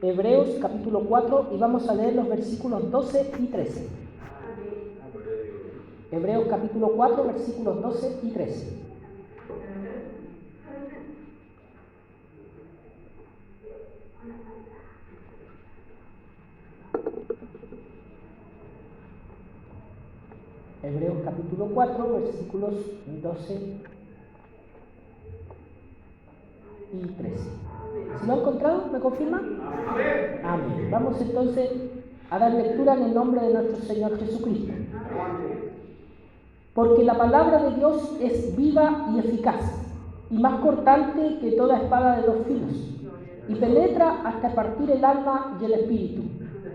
Hebreos capítulo 4 y vamos a leer los versículos 12 y 13. Hebreos capítulo 4, versículos 12 y 13. Hebreos capítulo 4, versículos 12 y 13. ¿Si lo han encontrado? ¿Me confirman? Amén. Amén. Vamos entonces a dar lectura en el nombre de nuestro Señor Jesucristo. Porque la palabra de Dios es viva y eficaz, y más cortante que toda espada de dos filos, y penetra hasta partir el alma y el espíritu,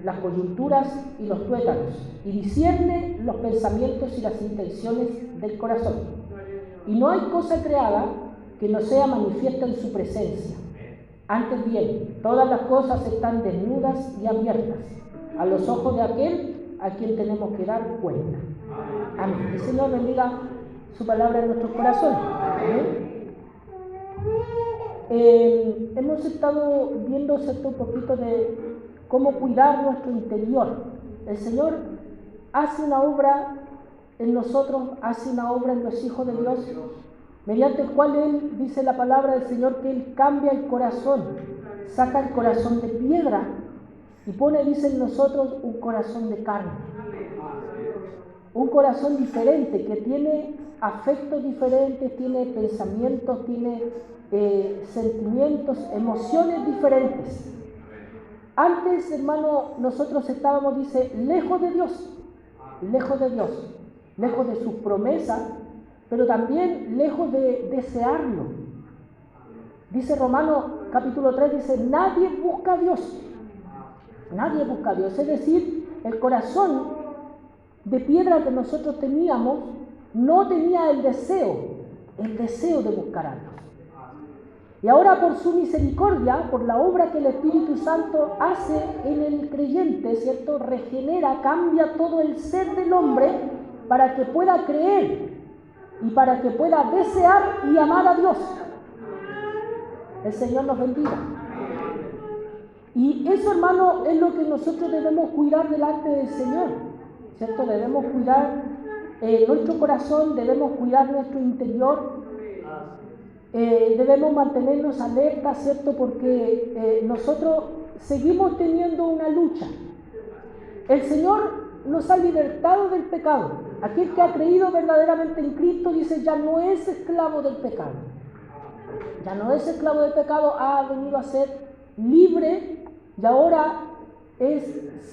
las coyunturas y los tuétanos, y discierne los pensamientos y las intenciones del corazón. Y no hay cosa creada que no sea manifiesta en su presencia. Antes bien, todas las cosas están desnudas y abiertas a los ojos de aquel a quien tenemos que dar cuenta. Amén. El Señor bendiga su palabra en nuestros corazones. Amén. Hemos estado viendo un poquito de cómo cuidar nuestro interior. El Señor hace una obra en nosotros, hace una obra en los hijos de Dios, mediante el cual Él, dice la palabra del Señor, que Él cambia el corazón, saca el corazón de piedra y pone, dice en nosotros, un corazón de carne. Un corazón diferente, que tiene afectos diferentes, tiene pensamientos, tiene sentimientos, emociones diferentes. Antes, hermano, nosotros estábamos, dice, lejos de Dios, lejos de sus promesas, pero también lejos de desearlo. Dice Romanos capítulo 3, dice, nadie busca a Dios, es decir, el corazón de piedra que nosotros teníamos no tenía el deseo de buscar a Dios. Y ahora por su misericordia, por la obra que el Espíritu Santo hace en el creyente, ¿cierto? Regenera, cambia todo el ser del hombre para que pueda creer y para que pueda desear y amar a Dios. El Señor nos bendiga. Y eso, hermano, es lo que nosotros debemos cuidar delante del Señor, ¿cierto? Debemos cuidar nuestro corazón, debemos cuidar nuestro interior, debemos mantenernos alertas, ¿cierto? Porque nosotros seguimos teniendo una lucha. El Señor nos ha libertado del pecado. Aquel que ha creído verdaderamente en Cristo, dice, ya no es esclavo del pecado. Ya no es esclavo del pecado, ha venido a ser libre y ahora es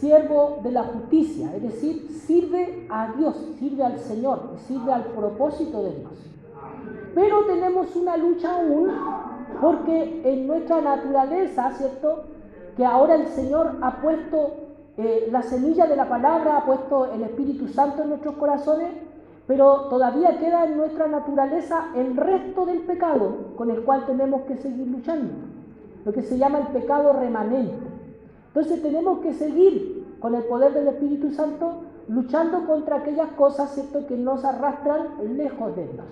siervo de la justicia, es decir, sirve a Dios, sirve al Señor, sirve al propósito de Dios. Pero tenemos una lucha aún, porque en nuestra naturaleza, ¿cierto?, que ahora el Señor ha puesto la semilla de la palabra, ha puesto el Espíritu Santo en nuestros corazones, pero todavía queda en nuestra naturaleza el resto del pecado con el cual tenemos que seguir luchando, lo que se llama el pecado remanente. Entonces tenemos que seguir con el poder del Espíritu Santo luchando contra aquellas cosas, ¿cierto?, que nos arrastran lejos de Dios,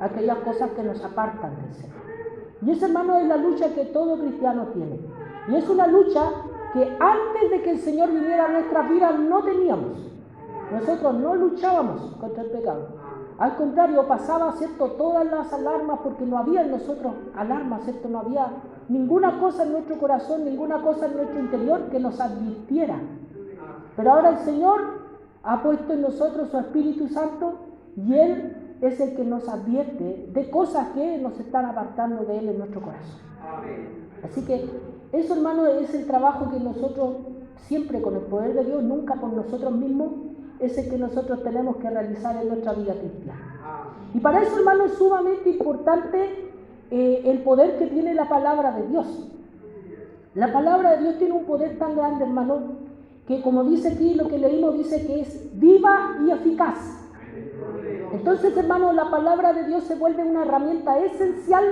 aquellas cosas que nos apartan del Señor. Y esa, hermano, es la lucha que todo cristiano tiene. Y es una lucha que antes de que el Señor viniera a nuestras vidas no teníamos. Nosotros no luchábamos contra el pecado. Al contrario, pasaba, ¿cierto?, todas las alarmas, porque no había en nosotros alarmas, ¿cierto? No había ninguna cosa en nuestro corazón, ninguna cosa en nuestro interior que nos advirtiera. Pero ahora el Señor ha puesto en nosotros su Espíritu Santo y Él es el que nos advierte de cosas que nos están apartando de Él en nuestro corazón. Así que eso, hermano, es el trabajo que nosotros, siempre con el poder de Dios, nunca por nosotros mismos, es el que nosotros tenemos que realizar en nuestra vida cristiana. Y para eso, hermano, es sumamente importante el poder que tiene la palabra de Dios. La palabra de Dios tiene un poder tan grande, hermano, que como dice aquí, lo que leímos dice que es viva y eficaz. Entonces, hermano, la palabra de Dios se vuelve una herramienta esencial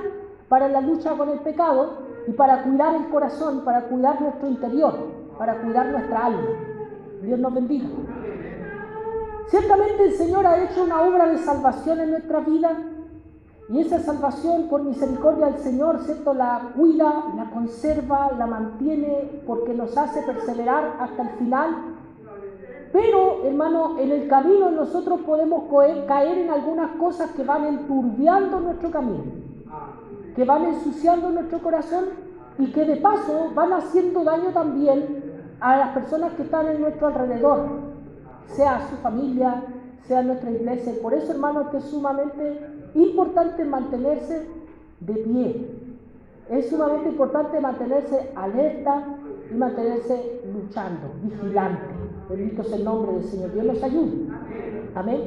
para la lucha con el pecado y para cuidar el corazón, para cuidar nuestro interior, para cuidar nuestra alma. Dios nos bendiga. Ciertamente el Señor ha hecho una obra de salvación en nuestra vida Y esa salvación, por misericordia del Señor, ¿cierto?, la cuida, la conserva, la mantiene, porque nos hace perseverar hasta el final. Pero, hermano, en el camino nosotros podemos caer en algunas cosas que van enturbiando nuestro camino, que van ensuciando nuestro corazón y que de paso van haciendo daño también a las personas que están en nuestro alrededor, sea su familia, sea nuestra iglesia. Por eso, hermano, que es sumamente importante mantenerse de pie. Es sumamente importante mantenerse alerta y mantenerse luchando, vigilante. Bendito sea el nombre del Señor. Dios nos ayude. Amén.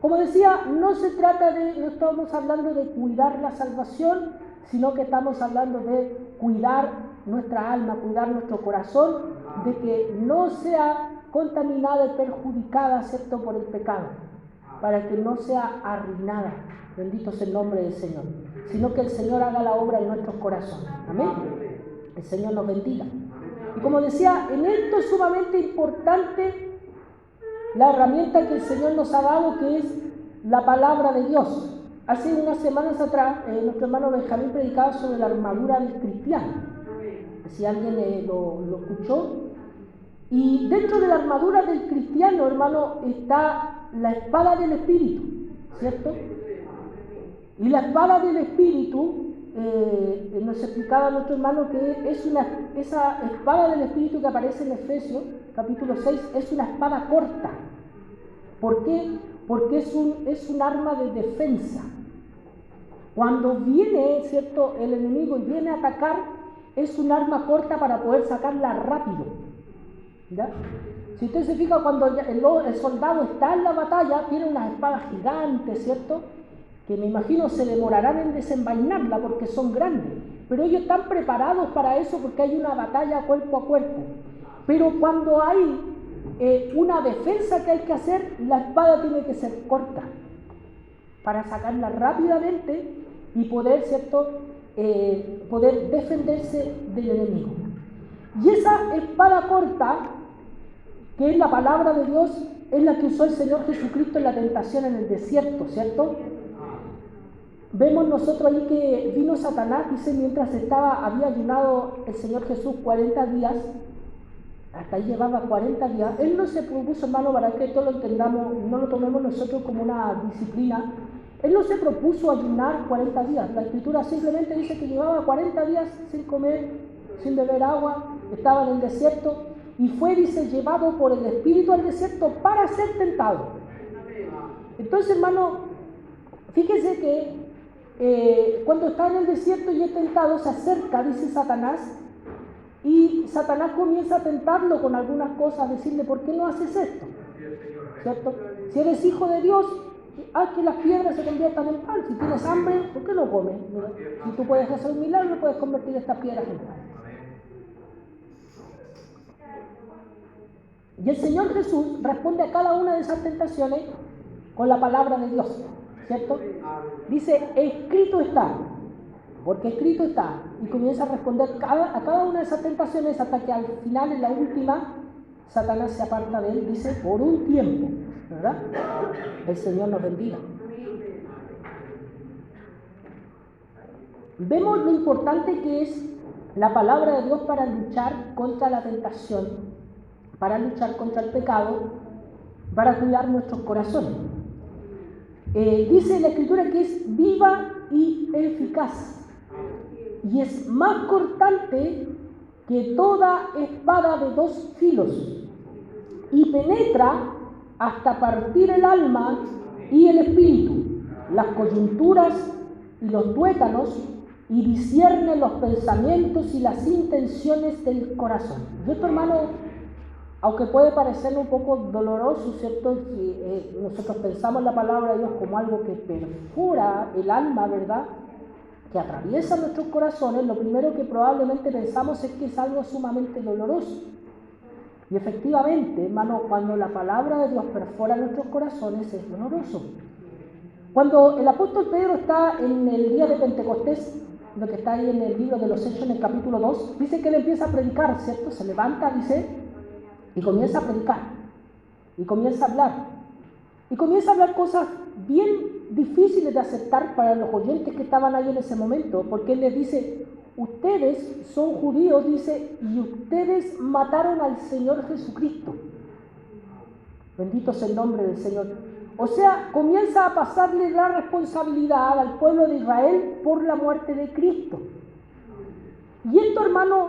Como decía, no estamos hablando de cuidar la salvación, sino que estamos hablando de cuidar nuestra alma, cuidar nuestro corazón, de que no sea contaminada y perjudicada, ¿cierto?, por el pecado, para que no sea arruinada. Bendito sea el nombre del Señor. Sino que el Señor haga la obra en nuestros corazones. Amén. El Señor nos bendiga. Y como decía, en esto es sumamente importante la herramienta que el Señor nos ha dado, que es la palabra de Dios. Hace unas semanas atrás, nuestro hermano Benjamín predicaba sobre la armadura del cristiano. Si alguien lo escuchó. Y dentro de la armadura del cristiano, hermano, está la espada del Espíritu, ¿cierto? Y la espada del Espíritu, nos explicaba nuestro hermano que esa espada del Espíritu que aparece en Efesios, capítulo 6, es una espada corta. ¿Por qué? Porque es un arma de defensa. Cuando viene, ¿cierto?, el enemigo y viene a atacar, es un arma corta para poder sacarla rápido. ¿Ya? Si usted se fija, cuando el soldado está en la batalla, tiene unas espadas gigantes, ¿cierto?, que me imagino se demorarán en desenvainarla porque son grandes, pero ellos están preparados para eso porque hay una batalla cuerpo a cuerpo. Pero cuando hay una defensa que hay que hacer, la espada tiene que ser corta para sacarla rápidamente y poder, ¿cierto?, poder defenderse del enemigo. Y esa espada corta, que es la palabra de Dios, es la que usó el Señor Jesucristo en la tentación en el desierto, ¿cierto? Vemos nosotros ahí que vino Satanás, dice, mientras había ayunado el Señor Jesús 40 días, hasta ahí llevaba 40 días, Él no se propuso, hermano, para que esto lo entendamos, no lo tomemos nosotros como una disciplina, Él no se propuso ayunar 40 días, la Escritura simplemente dice que llevaba 40 días sin comer, sin beber agua, estaba en el desierto, y fue, dice, llevado por el Espíritu al desierto para ser tentado. Entonces, hermano, fíjese que cuando está en el desierto y es tentado, se acerca, dice Satanás, y Satanás comienza a tentarlo con algunas cosas, decirle, ¿por qué no haces esto? ¿Cierto? Si eres hijo de Dios, haz que las piedras se conviertan en pan. Si tienes hambre, ¿por qué no comes? Mira, si tú puedes hacer un milagro, puedes convertir estas piedras en pan. Y el Señor Jesús responde a cada una de esas tentaciones con la palabra de Dios, ¿cierto? Dice, escrito está, porque escrito está, y comienza a responder a cada una de esas tentaciones hasta que al final, en la última, Satanás se aparta de él, dice, por un tiempo, ¿verdad? El Señor nos bendiga. Vemos lo importante que es la palabra de Dios para luchar contra la tentación, para luchar contra el pecado, para cuidar nuestros corazones. Dice la Escritura que es viva y eficaz, y es más cortante que toda espada de dos filos, y penetra hasta partir el alma y el espíritu, las coyunturas y los tuétanos, y discierne los pensamientos y las intenciones del corazón. Y esto, hermano, aunque puede parecer un poco doloroso, ¿cierto? Si nosotros pensamos la palabra de Dios como algo que perfora el alma, ¿verdad?, que atraviesa nuestros corazones, lo primero que probablemente pensamos es que es algo sumamente doloroso. Y efectivamente, hermano, cuando la palabra de Dios perfora nuestros corazones es doloroso. Cuando el apóstol Pedro está en el día de Pentecostés, lo que está ahí en el libro de los Hechos en el capítulo 2, dice que él empieza a predicar, ¿cierto? Se levanta, dice, y comienza a predicar, y comienza a hablar cosas bien difíciles de aceptar para los oyentes que estaban ahí en ese momento, porque él les dice, ustedes son judíos, dice, y ustedes mataron al Señor Jesucristo. Bendito sea el nombre del Señor. O sea, comienza a pasarle la responsabilidad al pueblo de Israel por la muerte de Cristo. Y esto, hermano,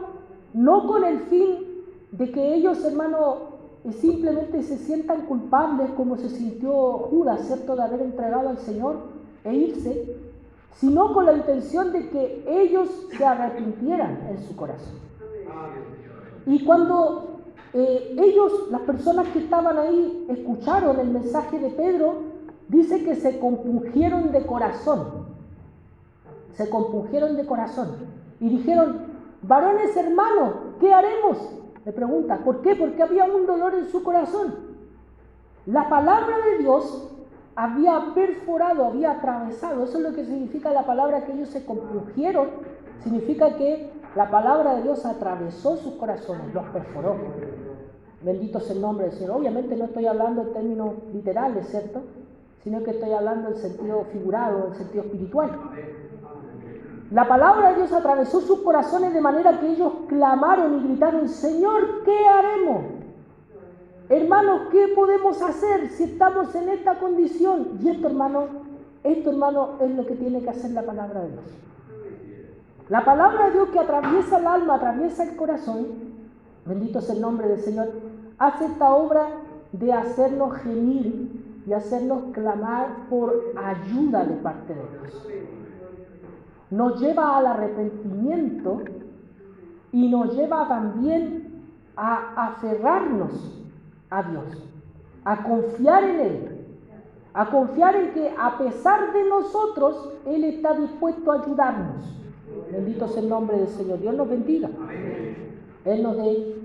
no con el fin de que ellos, hermano, simplemente se sientan culpables como se sintió Judas, ¿cierto?, de haber entregado al Señor e irse, sino con la intención de que ellos se arrepintieran en su corazón. Y cuando ellos, las personas que estaban ahí, escucharon el mensaje de Pedro, dice que se compungieron de corazón. Se compungieron de corazón. Y dijeron, varones hermanos, ¿qué haremos? Le pregunta, ¿por qué? Porque había un dolor en su corazón. La palabra de Dios había perforado, había atravesado. Eso es lo que significa la palabra que ellos se compungieron. Significa que la palabra de Dios atravesó sus corazones, los perforó. Bendito sea el nombre del Señor. Obviamente no estoy hablando en términos literales, ¿cierto? Sino que estoy hablando en sentido figurado, en sentido espiritual. La palabra de Dios atravesó sus corazones de manera que ellos clamaron y gritaron, Señor, ¿qué haremos? Hermanos, ¿qué podemos hacer si estamos en esta condición? Y esto, hermano, es lo que tiene que hacer la palabra de Dios. La palabra de Dios que atraviesa el alma, atraviesa el corazón, bendito sea el nombre del Señor, hace esta obra de hacernos gemir y hacernos clamar por ayuda de parte de Dios. Nos lleva al arrepentimiento y nos lleva también a aferrarnos a Dios, a confiar en Él, a confiar en que a pesar de nosotros, Él está dispuesto a ayudarnos. Bendito sea el nombre del Señor. Dios nos bendiga. Él nos dé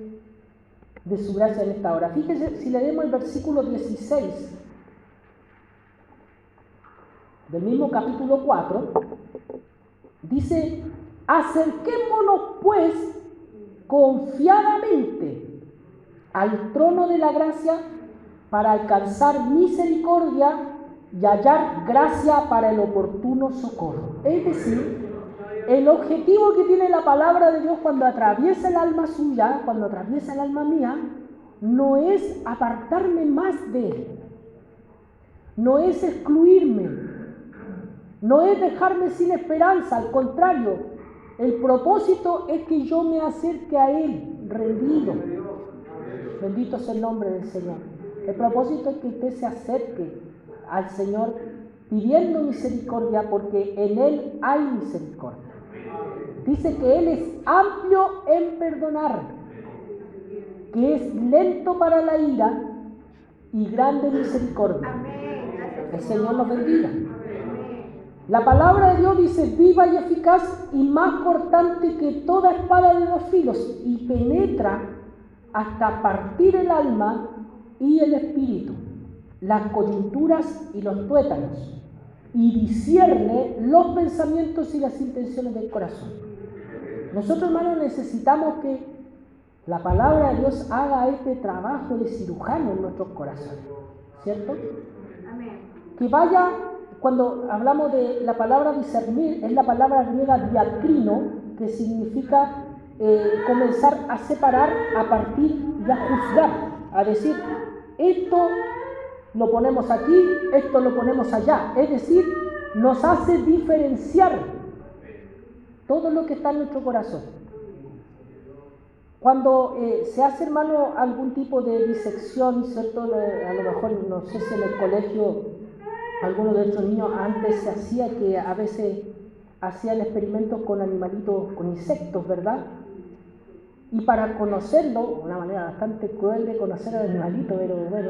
de su gracia en esta hora. Fíjese, si leemos el versículo 16 del mismo capítulo 4, dice, acerquémonos pues confiadamente al trono de la gracia para alcanzar misericordia y hallar gracia para el oportuno socorro. Es decir, el objetivo que tiene la palabra de Dios cuando atraviesa el alma suya, cuando atraviesa el alma mía, no es apartarme más de Él, no es excluirme, no es dejarme sin esperanza, al contrario, el propósito es que yo me acerque a Él rendido. Bendito sea el nombre del Señor. El propósito es que usted se acerque al Señor pidiendo misericordia, porque en Él hay misericordia. Dice que Él es amplio en perdonar, que es lento para la ira y grande en misericordia. El Señor nos bendiga. La palabra de Dios dice viva y eficaz y más cortante que toda espada de dos filos, y penetra hasta partir el alma y el espíritu, las coyunturas y los tuétanos, y discierne los pensamientos y las intenciones del corazón. Nosotros, hermanos, necesitamos que la palabra de Dios haga este trabajo de cirujano en nuestros corazones, ¿cierto? Amén. Que vaya, cuando hablamos de la palabra discernir, es la palabra griega diacrino, que significa comenzar a separar, a partir y a juzgar, a decir, esto lo ponemos aquí, esto lo ponemos allá. Es decir, nos hace diferenciar todo lo que está en nuestro corazón. Cuando se hace, hermano, algún tipo de disección, ¿cierto? A lo mejor, no sé si en el colegio, algunos de estos niños antes se hacía que a veces hacían experimentos con animalitos, con insectos, ¿verdad? Y para conocerlo, una manera bastante cruel de conocer al animalito, pero bueno,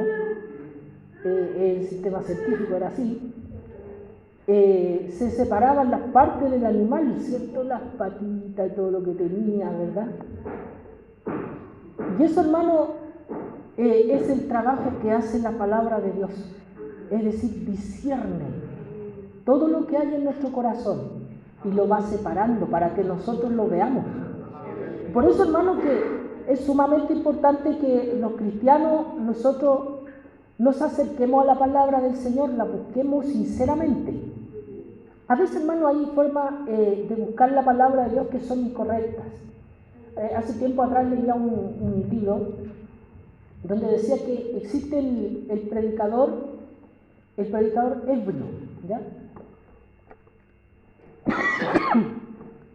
el sistema científico era así, se separaban las partes del animal, ¿cierto? Las patitas y todo lo que tenía, ¿verdad? Y eso, hermano, es el trabajo que hace la palabra de Dios. Es decir, discierne todo lo que hay en nuestro corazón y lo va separando para que nosotros lo veamos. Por eso, hermano, que es sumamente importante que los cristianos nosotros nos acerquemos a la palabra del Señor, la busquemos sinceramente. A veces, hermano, hay formas de buscar la palabra de Dios que son incorrectas. Hace tiempo atrás leía un libro donde decía que existe el predicador ebrio, ¿ya?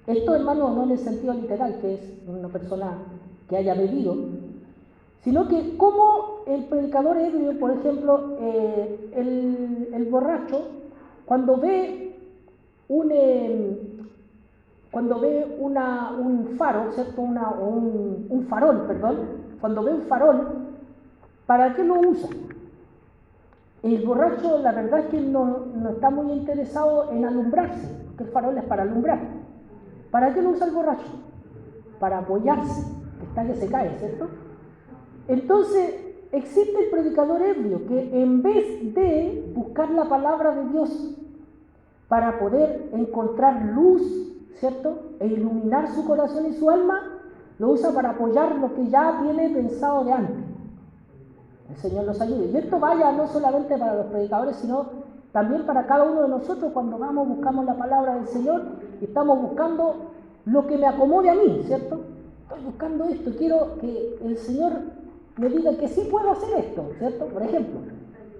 Esto, hermano, no en el sentido literal, que es una persona que haya bebido, sino que como el predicador ebrio, por ejemplo, el borracho, cuando ve un faro, ¿cierto? Un farol, perdón, cuando ve un farol, ¿para qué lo usa? El borracho, la verdad es que no está muy interesado en alumbrarse, porque el farol es para alumbrar. ¿Para qué lo usa el borracho? Para apoyarse, que se cae, ¿cierto? Entonces, existe el predicador ebrio que en vez de buscar la palabra de Dios para poder encontrar luz, ¿cierto? E iluminar su corazón y su alma, lo usa para apoyar lo que ya tiene pensado de antes. El Señor nos ayude. Y esto vaya no solamente para los predicadores, sino también para cada uno de nosotros cuando buscamos la palabra del Señor y estamos buscando lo que me acomode a mí, ¿cierto? Estoy buscando esto, quiero que el Señor me diga que sí puedo hacer esto, ¿cierto? Por ejemplo,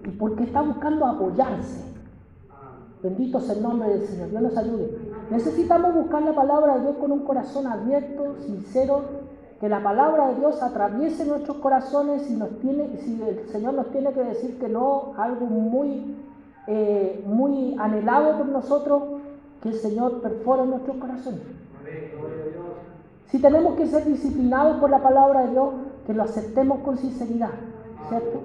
y porque está buscando apoyarse. Bendito sea el nombre del Señor, Dios nos ayude. Necesitamos buscar la palabra de Dios con un corazón abierto, sincero, que la palabra de Dios atraviese nuestros corazones y si el Señor nos tiene que decir que no, algo muy anhelado por nosotros, que el Señor perfore nuestros corazones. Si tenemos que ser disciplinados por la palabra de Dios, que lo aceptemos con sinceridad, ¿cierto?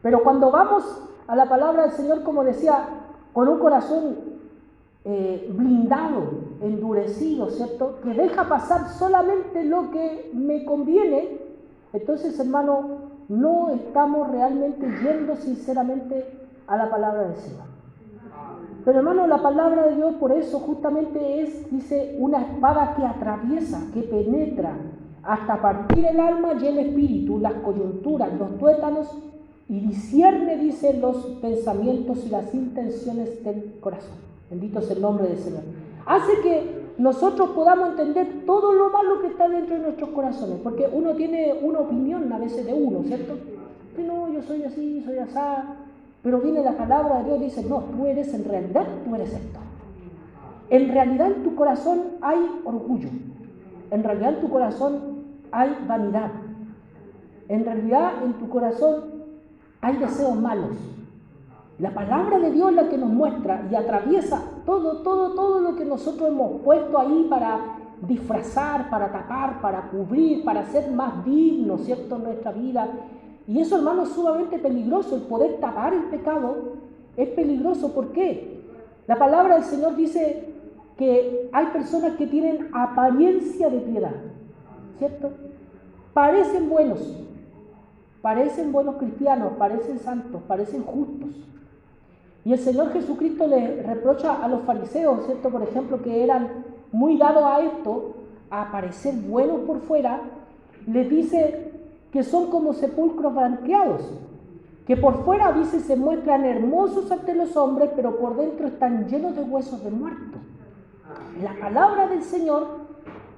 Pero cuando vamos a la palabra del Señor, como decía, con un corazón blindado, endurecido, ¿cierto? Que deja pasar solamente lo que me conviene, entonces, hermano, no estamos realmente yendo sinceramente a la palabra del Señor. Pero, hermano, la palabra de Dios por eso justamente dice, una espada que atraviesa, que penetra hasta partir el alma y el espíritu, las coyunturas, los tuétanos, y discierne, dice, los pensamientos y las intenciones del corazón. Bendito sea el nombre del Señor. Hace que nosotros podamos entender todo lo malo que está dentro de nuestros corazones, porque uno tiene una opinión a veces de uno, ¿cierto? Que no, yo soy así, soy asá, pero viene la palabra de Dios y dice, no, en realidad tú eres esto. En realidad en tu corazón hay orgullo, en realidad en tu corazón hay vanidad, en realidad en tu corazón hay deseos malos. La palabra de Dios es la que nos muestra y atraviesa todo lo que nosotros hemos puesto ahí para disfrazar, para tapar, para cubrir, para ser más dignos, ¿cierto?, en nuestra vida. Y eso, hermano, es sumamente peligroso. El poder tapar el pecado es peligroso. ¿Por qué? La palabra del Señor dice que hay personas que tienen apariencia de piedad, ¿cierto? Parecen buenos cristianos, parecen santos, parecen justos. Y el Señor Jesucristo le reprocha a los fariseos, ¿cierto?, por ejemplo, que eran muy dados a esto, a parecer buenos por fuera, les dice que son como sepulcros blanqueados, que por fuera, dice, se muestran hermosos ante los hombres, pero por dentro están llenos de huesos de muertos. La palabra del Señor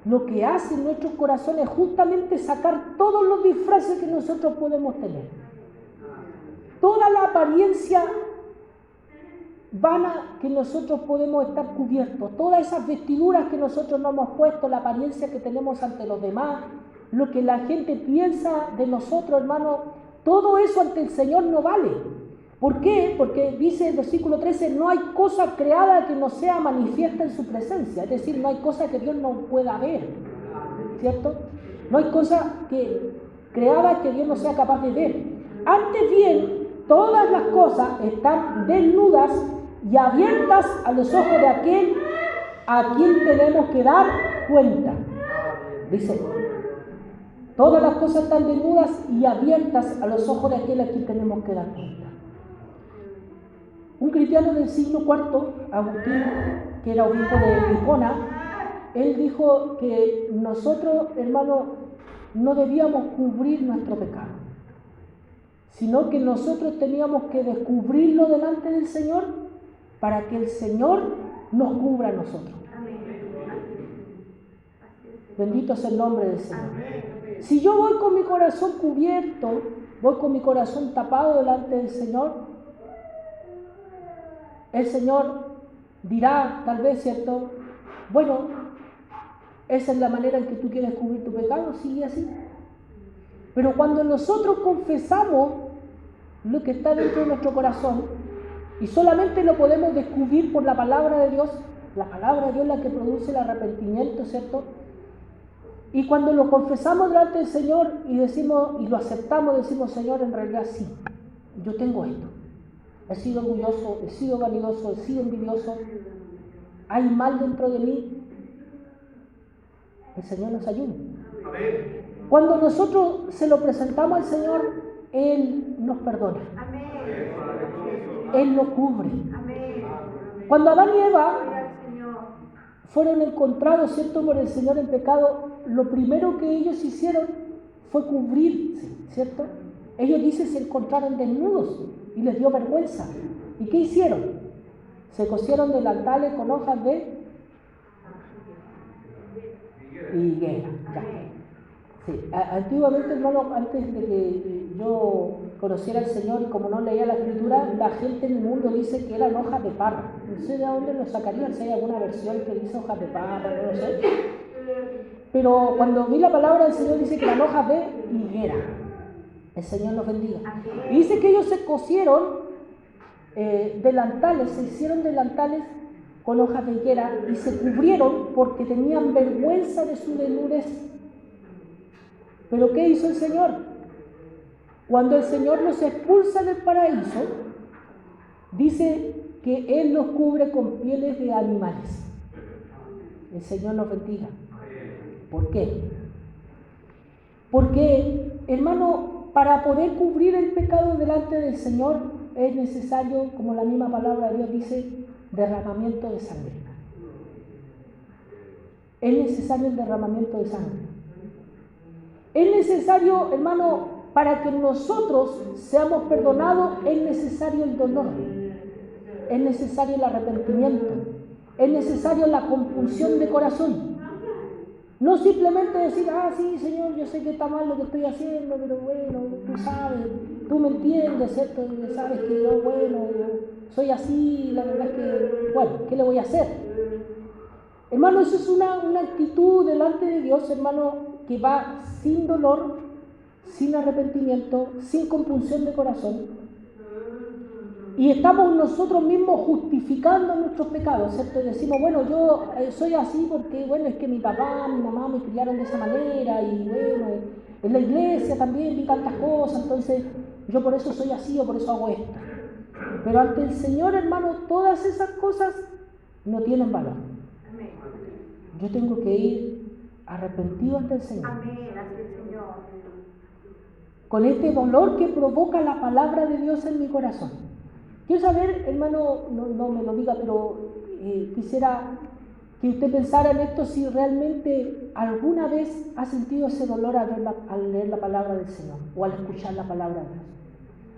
lo que hace en nuestros corazones es justamente sacar todos los disfraces que nosotros podemos tener. Toda la apariencia vana que nosotros podemos estar cubiertos, todas esas vestiduras que nosotros no hemos puesto, la apariencia que tenemos ante los demás, lo que la gente piensa de nosotros, hermano, todo eso ante el Señor no vale. ¿Por qué? Porque dice el versículo 13, no hay cosa creada que no sea manifiesta en su presencia, es decir, no hay cosa que Dios no pueda ver, ¿cierto? No hay cosa creada que Dios no sea capaz de ver. Antes bien, todas las cosas están desnudas y abiertas a los ojos de aquel a quien tenemos que dar cuenta. Dice, todas las cosas están desnudas y abiertas a los ojos de aquel a quien tenemos que dar cuenta. Un cristiano del siglo IV, Agustín, que era obispo de Hipona, él dijo que nosotros, hermano, no debíamos cubrir nuestro pecado, sino que nosotros teníamos que descubrirlo delante del Señor para que el Señor nos cubra a nosotros. Bendito sea el nombre del Señor. Si yo voy con mi corazón cubierto, voy con mi corazón tapado delante del Señor, el Señor dirá, tal vez, ¿cierto? Bueno, esa es la manera en que tú quieres cubrir tu pecado, sigue así. Pero cuando nosotros confesamos lo que está dentro de nuestro corazón, y solamente lo podemos descubrir por la palabra de Dios, la palabra de Dios es la que produce el arrepentimiento, ¿cierto? Y cuando lo confesamos delante del Señor y decimos, y lo aceptamos, decimos, Señor, en realidad sí, yo tengo esto. He sido orgulloso, he sido vanidoso, he sido envidioso, hay mal dentro de mí. El Señor nos ayuda. Cuando nosotros se lo presentamos al Señor, Él nos perdona. Él lo cubre. Cuando Adán y Eva fueron encontrados, ¿cierto?, por el Señor en pecado, lo primero que ellos hicieron fue cubrirse, ¿cierto? Ellos dicen se encontraron desnudos y les dio vergüenza. ¿Y qué hicieron? Se cosieron delantales con hojas de higuera. Sí. Antiguamente, hermano, antes de que yo conociera al Señor y como no leía la Escritura, la gente en el mundo dice que eran hojas de parra. No sé de dónde lo sacarían, si hay alguna versión que dice hojas de parra, no lo sé. Pero cuando vi la palabra del Señor dice que eran hojas de higuera. El Señor nos bendiga. Y dice que ellos se cosieron delantales, se hicieron delantales con hojas de higuera y se cubrieron porque tenían vergüenza de su desnudez. ¿Pero qué hizo el Señor? Cuando el Señor nos expulsa del paraíso, dice que Él nos cubre con pieles de animales. El Señor nos bendiga. ¿Por qué? Porque, hermano, para poder cubrir el pecado delante del Señor es necesario, como la misma palabra de Dios dice, derramamiento de sangre. Es necesario el derramamiento de sangre. Es necesario, hermano, para que nosotros seamos perdonados, es necesario el dolor, es necesario el arrepentimiento, es necesario la compunción de corazón. No simplemente decir, sí, Señor, yo sé que está mal lo que estoy haciendo, pero bueno, tú sabes, tú me entiendes, ¿cierto? Y sabes que yo, bueno, yo soy así, la verdad es que, bueno, ¿qué le voy a hacer? Hermano, eso es una actitud delante de Dios, hermano, que va sin dolor, sin arrepentimiento, sin compunción de corazón. Y estamos nosotros mismos justificando nuestros pecados, ¿cierto? Y decimos, bueno, yo soy así porque, bueno, es que mi papá, mi mamá me criaron de esa manera y, bueno, en la iglesia también vi tantas cosas, entonces yo por eso soy así o por eso hago esto. Pero ante el Señor, hermano, todas esas cosas no tienen valor. Yo tengo que ir arrepentido ante el Señor. Con este dolor que provoca la palabra de Dios en mi corazón. Quiero saber, hermano, no me lo diga, pero quisiera que usted pensara en esto, si realmente alguna vez ha sentido ese dolor al leer la palabra del Señor o al escuchar la palabra de Dios.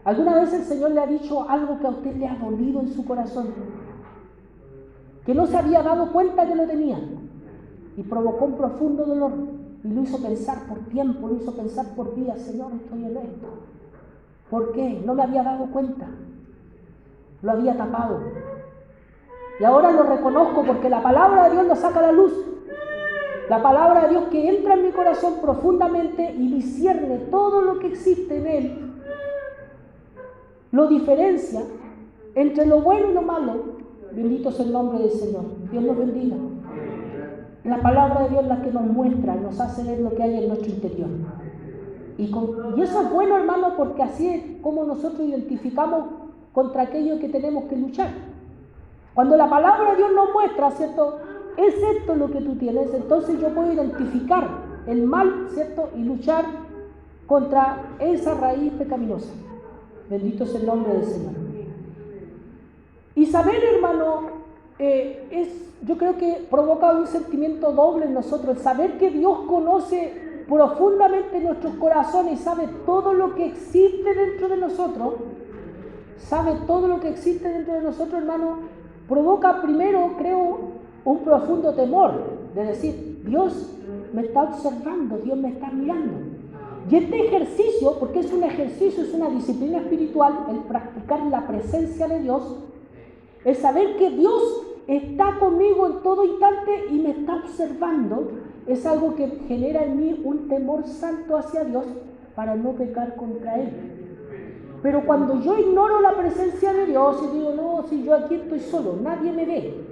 ¿Alguna vez el Señor le ha dicho algo que a usted le ha dolido en su corazón? Que no se había dado cuenta que lo tenía y provocó un profundo dolor y lo hizo pensar por tiempo, lo hizo pensar por días. Señor, estoy en esto. ¿Por qué? No me había dado cuenta. Lo había tapado. Y ahora lo reconozco porque la palabra de Dios lo saca a la luz. La palabra de Dios que entra en mi corazón profundamente y discierne todo lo que existe en él. Lo diferencia entre lo bueno y lo malo. Bendito sea el nombre del Señor. Dios nos bendiga. La palabra de Dios es la que nos muestra, nos hace ver lo que hay en nuestro interior. Y eso es bueno, hermano, porque así es como nosotros identificamos contra aquello que tenemos que luchar. Cuando la palabra de Dios nos muestra, ¿cierto? Es esto lo que tú tienes, entonces yo puedo identificar el mal, ¿cierto? Y luchar contra esa raíz pecaminosa. Bendito sea el nombre del Señor. Y saber, hermano, yo creo que provoca un sentimiento doble en nosotros. El saber que Dios conoce profundamente nuestros corazones y sabe todo lo que existe dentro de nosotros, hermano, provoca primero, creo, un profundo temor de decir, Dios me está observando, Dios me está mirando. Y este ejercicio, porque es un ejercicio, es una disciplina espiritual, el practicar la presencia de Dios, el saber que Dios está conmigo en todo instante y me está observando, es algo que genera en mí un temor santo hacia Dios para no pecar contra Él. Pero cuando yo ignoro la presencia de Dios y digo, no, si yo aquí estoy solo, nadie me ve,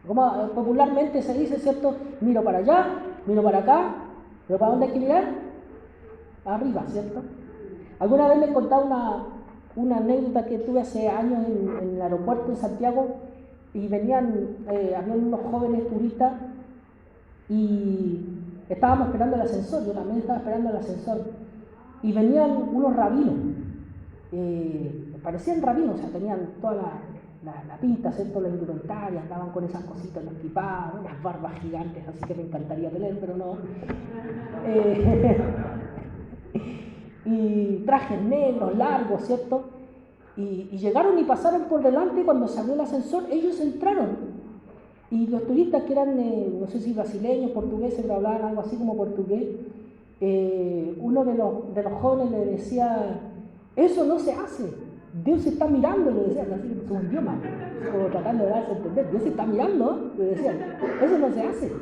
como popularmente se dice, ¿cierto? Miro para allá, miro para acá, pero ¿para dónde hay que mirar? Arriba, ¿cierto? Alguna vez les contaba una anécdota que tuve hace años en el aeropuerto de Santiago y habían unos jóvenes turistas y estábamos esperando el ascensor, yo también estaba esperando el ascensor y venían unos rabinos, parecían rabinos, o sea, tenían toda la pinta, ¿cierto? La indumentaria, andaban con esas cositas en los equipados, unas barbas gigantes, así que me encantaría tener, pero no. Y trajes negros, largos, ¿cierto? Y llegaron y pasaron por delante y cuando se abrió el ascensor, ellos entraron. Y los turistas que eran, no sé si brasileños, portugueses, pero hablaban algo así como portugués, uno de los jóvenes le decía, eso no se hace, Dios está mirando, le decían, así en su idioma, como tratando de darse a entender, Dios está mirando, le decían, eso no se hace.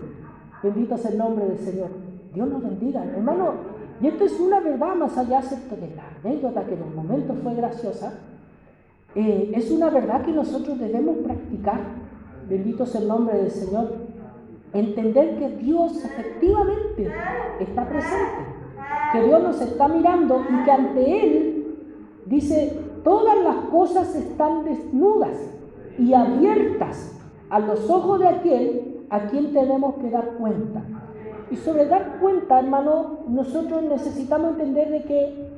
Bendito sea el nombre del Señor. Dios nos bendiga, hermano. Y esto es una verdad más allá de la anécdota que en el momento fue graciosa. Es una verdad que nosotros debemos practicar. Bendito sea el nombre del Señor. Entender que Dios efectivamente está presente, que Dios nos está mirando y que ante Él, dice, todas las cosas están desnudas y abiertas a los ojos de aquel a quien tenemos que dar cuenta. Y sobre dar cuenta, hermano, nosotros necesitamos entender de que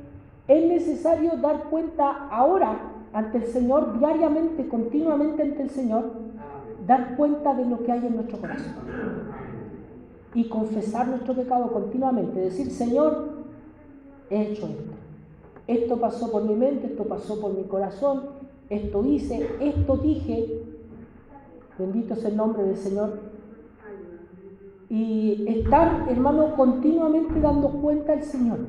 es necesario dar cuenta ahora ante el Señor, diariamente, continuamente ante el Señor, dar cuenta de lo que hay en nuestro corazón y confesar nuestro pecado continuamente, decir, Señor, he hecho esto pasó por mi mente, esto pasó por mi corazón, esto hice, esto dije, bendito sea el nombre del Señor. Y estar, hermano, continuamente dando cuenta al Señor.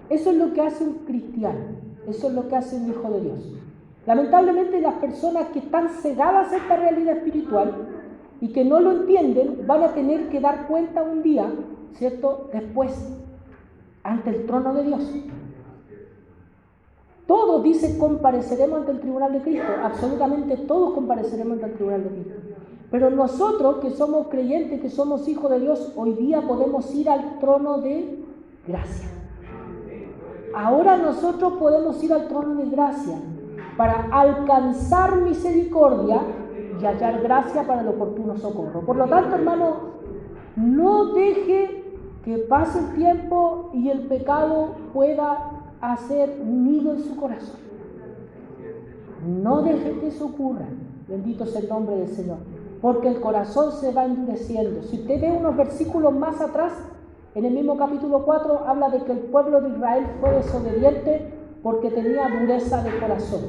Eso es lo que hace un cristiano, eso es lo que hace un hijo de Dios. Lamentablemente las personas que están cegadas a esta realidad espiritual y que no lo entienden, van a tener que dar cuenta un día, ¿cierto?, después, ante el trono de Dios. Todos, dice, compareceremos ante el tribunal de Cristo, absolutamente todos compareceremos ante el tribunal de Cristo. Pero nosotros, que somos creyentes, que somos hijos de Dios, hoy día podemos ir al trono de gracia. Ahora nosotros podemos ir al trono de gracia para alcanzar misericordia y hallar gracia para el oportuno socorro. Por lo tanto, hermano, no deje que pase el tiempo y el pecado pueda hacer nido en su corazón. No deje que eso ocurra. Bendito sea el nombre del Señor. Porque el corazón se va endureciendo. Si usted ve unos versículos más atrás, en el mismo capítulo 4, habla de que el pueblo de Israel fue desobediente porque tenía dureza de corazón.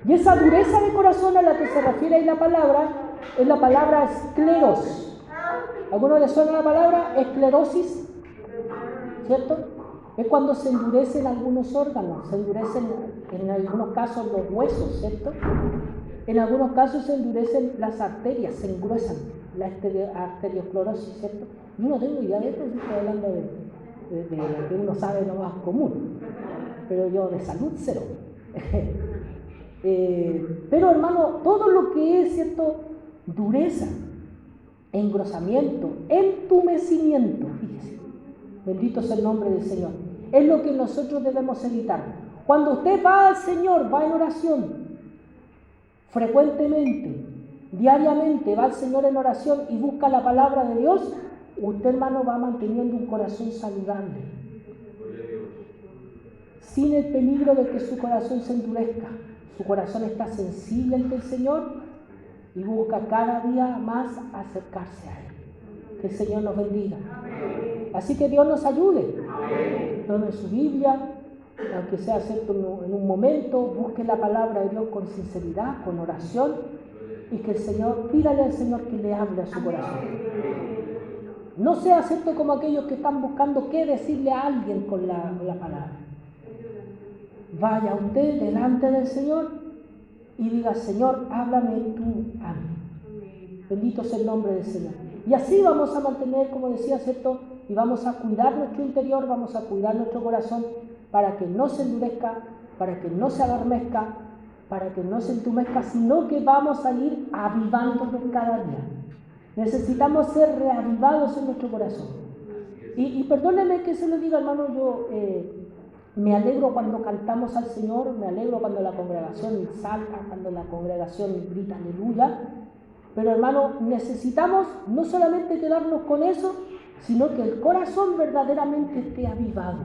Y esa dureza de corazón a la que se refiere ahí la palabra, es la palabra escleros. ¿Alguno le suena la palabra esclerosis? ¿Cierto? Es cuando se endurecen algunos órganos, se endurecen en algunos casos los huesos, ¿cierto? En algunos casos se endurecen las arterias, se engruesan, la arteriosclerosis, ¿cierto? Yo no tengo idea de esto, estoy hablando de lo que uno sabe lo más común, pero yo de salud cero. Pero hermano, todo lo que es, ¿cierto?, dureza, engrosamiento, entumecimiento, fíjese, bendito sea el nombre del Señor, es lo que nosotros debemos evitar. Cuando usted va al Señor, va en oración, frecuentemente, diariamente, va al Señor en oración y busca la palabra de Dios, usted, hermano, va manteniendo un corazón saludable, sin el peligro de que su corazón se endurezca. Su corazón está sensible ante el Señor y busca cada día más acercarse a Él. Que el Señor nos bendiga. Así que Dios nos ayude. Tome su Biblia, aunque sea cierto en un momento, busque la palabra de Dios con sinceridad, con oración, y que el Señor, pídale al Señor que le hable a su corazón. No sea cierto como aquellos que están buscando qué decirle a alguien con la palabra. Vaya usted delante del Señor y diga, Señor, háblame tú a mí. Bendito sea el nombre del Señor. Y así vamos a mantener, como decía, ¿cierto? Y vamos a cuidar nuestro interior, vamos a cuidar nuestro corazón para que no se endurezca, para que no se adormezca, para que no se entumezca, sino que vamos a ir avivándonos cada día. Necesitamos ser reavivados en nuestro corazón. Y perdónenme que se lo diga, hermano, yo me alegro cuando cantamos al Señor, me alegro cuando la congregación salta, cuando la congregación grita aleluya, pero hermano, necesitamos no solamente quedarnos con eso, sino que el corazón verdaderamente esté avivado.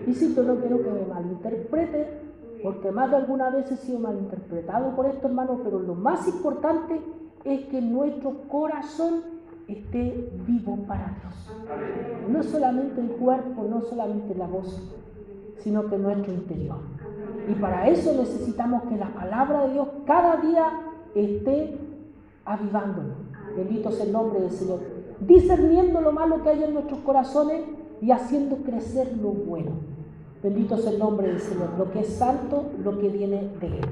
Y si yo no quiero que me malinterprete, porque más de alguna vez he sido malinterpretado por esto, hermano, pero lo más importante es que nuestro corazón esté vivo para Dios. No solamente el cuerpo, no solamente la voz, sino que nuestro interior. Y para eso necesitamos que la palabra de Dios cada día esté avivándonos. Bendito sea el nombre del Señor. Discerniendo lo malo que hay en nuestros corazones y haciendo crecer lo bueno. Bendito sea el nombre del Señor. Lo que es santo, lo que viene de Él.